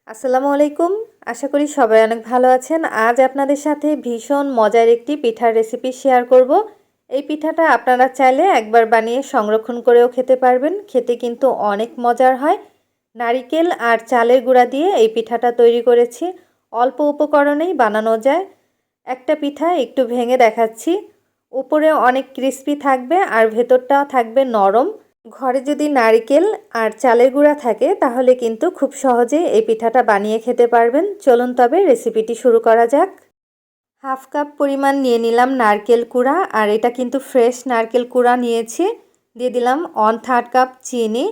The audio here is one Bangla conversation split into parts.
আসসালামু আলাইকুম। আশা করি সবাই অনেক ভালো আছেন। আজ আপনাদের সাথে ভীষণ মজার একটি পিঠার রেসিপি শেয়ার করব। এই পিঠাটা আপনারা চাইলে একবার বানিয়ে সংরক্ষণ করেও খেতে পারবেন। খেতে কিন্তু অনেক মজার হয়। নারিকেল আর চালের গুঁড়া দিয়ে এই পিঠাটা তৈরি করেছি। অল্প উপকরণেই বানানো যায়। একটা পিঠা একটু ভেঙে দেখাচ্ছি। উপরে অনেক ক্রিস্পি থাকবে আর ভেতরটাও থাকবে নরম। ঘরে যদি নারকেল আর চালের গুঁড়া থাকে তাহলে কিন্তু খুব সহজেই এই পিঠাটা বানিয়ে খেতে পারবেন। চলুন তবে রেসিপিটি শুরু করা যাক। হাফ কাপ পরিমাণ নিয়ে নিলাম নারকেল কুড়া, আর এটা কিন্তু ফ্রেশ নারকেল কুড়া নিয়েছি। দিয়ে দিলাম 1/3 কাপ চিনি।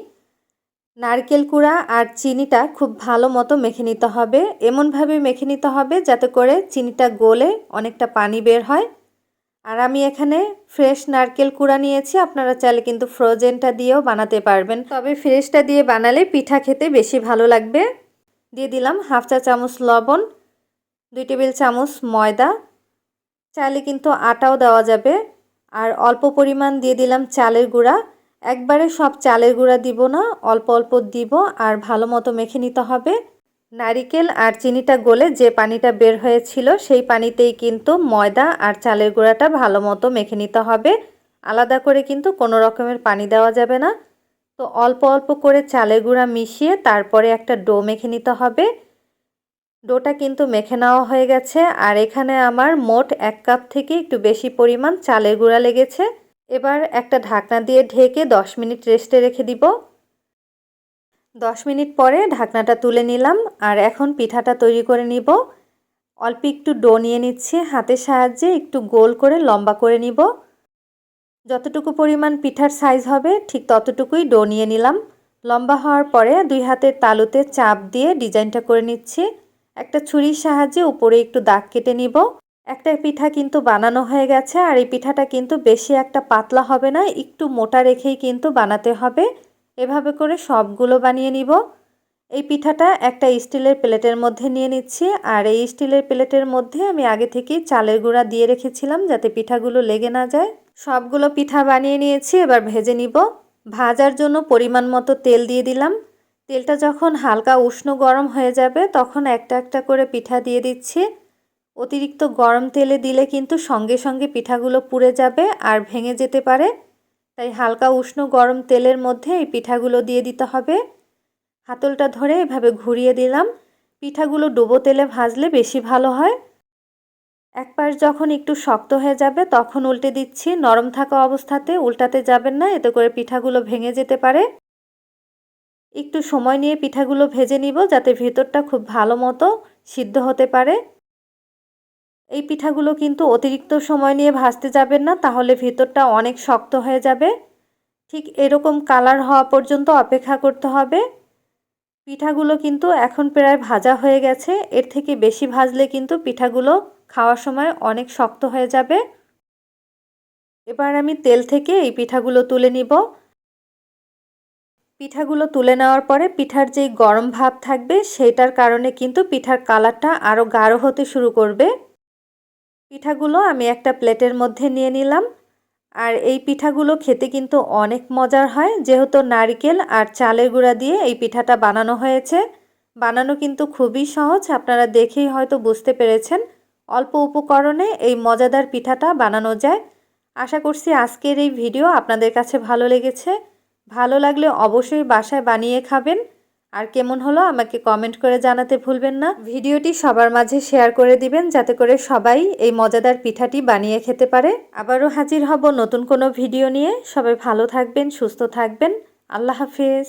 নারকেল কুড়া আর চিনিটা খুব ভালো মতো মেখে নিতে হবে। এমনভাবে মেখে নিতে হবে যাতে করে চিনিটা গলে অনেকটা পানি বের হয়। আর আমি এখানে ফ্রেশ নারকেল কুড়া নিয়েছি, আপনারা চাইলে কিন্তু ফ্রোজেনটা দিয়েও বানাতে পারবেন, তবে ফ্রেশটা দিয়ে বানালে পিঠা খেতে বেশি ভালো লাগবে। দিয়ে দিলাম হাফ চা চামচ লবণ, 2 টেবিল চামচ ময়দা, চাইলে কিন্তু আটাও দেওয়া যাবে। আর অল্প পরিমাণ দিয়ে দিলাম চালের গুঁড়া। একবারে সব চালের গুঁড়া দিব না, অল্প অল্প দিব। আর ভালো মতো মেখে নিতে হবে। নারিকেল আর চিনিটা গলে যে পানিটা বের হয়েছিল সেই পানিতেই কিন্তু ময়দা আর চালের গুঁড়াটা ভালো মতো মেখে নিতে হবে। আলাদা করে কিন্তু কোনো রকমের পানি দেওয়া যাবে না। তো অল্প অল্প করে চালের গুঁড়া মিশিয়ে তারপরে একটা ডো মেখে নিতে হবে। ডোটা কিন্তু মেখে নেওয়া হয়ে গেছে। আর এখানে আমার মোট 1 কাপ থেকে একটু বেশি পরিমাণ চালের গুঁড়া লেগেছে। এবার একটা ঢাকনা দিয়ে ঢেকে 10 মিনিট রেস্টে রেখে দিব। 10 মিনিট পরে ঢাকনাটা তুলে নিলাম। আর এখন পিঠাটা তৈরি করে নিব। অল্প একটু ডো নিয়ে নিচ্ছি, হাতের সাহায্যে একটু গোল করে লম্বা করে নিব। যতটুকু পরিমাণ পিঠার সাইজ হবে ঠিক ততটুকুই ডো নিয়ে নিলাম। লম্বা হওয়ার পরে 2 হাতের তালুতে চাপ দিয়ে ডিজাইনটা করে নিচ্ছি। একটা ছুরির সাহায্যে উপরে একটু দাগ কেটে নিব। একটা পিঠা কিন্তু বানানো হয়ে গেছে। আর এই পিঠাটা কিন্তু বেশি একটা পাতলা হবে না, একটু মোটা রেখেই কিন্তু বানাতে হবে। এভাবে করে সবগুলো বানিয়ে নিব। এই পিঠাটা একটা স্টিলের প্লেটের মধ্যে নিয়ে নিচ্ছি। আর এই স্টিলের প্লেটের মধ্যে আমি আগে থেকেই চালের গুঁড়া দিয়ে রেখেছিলাম যাতে পিঠাগুলো লেগে না যায়। সবগুলো পিঠা বানিয়ে নিয়েছি, এবার ভেজে নিব। ভাজার জন্য পরিমাণ মতো তেল দিয়ে দিলাম। তেলটা যখন হালকা উষ্ণ গরম হয়ে যাবে তখন একটা একটা করে পিঠা দিয়ে দিচ্ছি। অতিরিক্ত গরম তেলে দিলে কিন্তু সঙ্গে সঙ্গে পিঠাগুলো পুড়ে যাবে আর ভেঙে যেতে পারে। তাই হালকা উষ্ণ গরম তেলের মধ্যে এই পিঠাগুলো দিয়ে দিতে হবে। হাতলটা ধরে এভাবে ঘুরিয়ে দিলাম। পিঠাগুলো ডুবো তেলে ভাজলে বেশি ভালো হয়। এক পাশ যখন একটু শক্ত হয়ে যাবে তখন উল্টে দিচ্ছি। নরম থাকা অবস্থাতে উল্টাতে যাবেন না, এতে করে পিঠাগুলো ভেঙে যেতে পারে। একটু সময় নিয়ে পিঠাগুলো ভেজে নিব যাতে ভেতরটা খুব ভালো মতো সিদ্ধ হতে পারে। এই পিঠাগুলো কিন্তু অতিরিক্ত সময় নিয়ে ভাজতে যাবেন না, তাহলে ভেতরটা অনেক শক্ত হয়ে যাবে। ঠিক এরকম কালার হওয়া পর্যন্ত অপেক্ষা করতে হবে। পিঠাগুলো কিন্তু এখন প্রায় ভাজা হয়ে গেছে। এর থেকে বেশি ভাজলে কিন্তু পিঠাগুলো খাওয়ার সময় অনেক শক্ত হয়ে যাবে। এবার আমি তেল থেকে এই পিঠাগুলো তুলে নিব। পিঠাগুলো তুলে নেওয়ার পরে পিঠার যেই গরম ভাব থাকবে সেটার কারণে কিন্তু পিঠার কালারটা আরও গাঢ় হতে শুরু করবে। পিঠাগুলো আমি একটা প্লেটের মধ্যে নিয়ে নিলাম। আর এই পিঠাগুলো খেতে কিন্তু অনেক মজার হয়, যেহেতু নারকেল আর চালের গুঁড়া দিয়ে এই পিঠাটা বানানো হয়েছে। বানানো কিন্তু খুবই সহজ, আপনারা দেখেই হয়তো বুঝতে পেরেছেন। অল্প উপকরণে এই মজাদার পিঠাটা বানানো যায়। আশা করছি আজকের এই ভিডিও আপনাদের কাছে ভালো লেগেছে। ভালো লাগলে অবশ্যই বাসায় বানিয়ে খাবেন। আর কেমন হলো আমাকে কমেন্ট করে জানাতে ভুলবেন না। ভিডিওটি সবার মাঝে শেয়ার করে দিবেন যাতে করে সবাই এই মজাদার পিঠাটি বানিয়ে খেতে পারে। আবারও হাজির হব নতুন কোনো ভিডিও নিয়ে। সবাই ভালো থাকবেন, সুস্থ থাকবেন। আল্লাহ হাফেজ।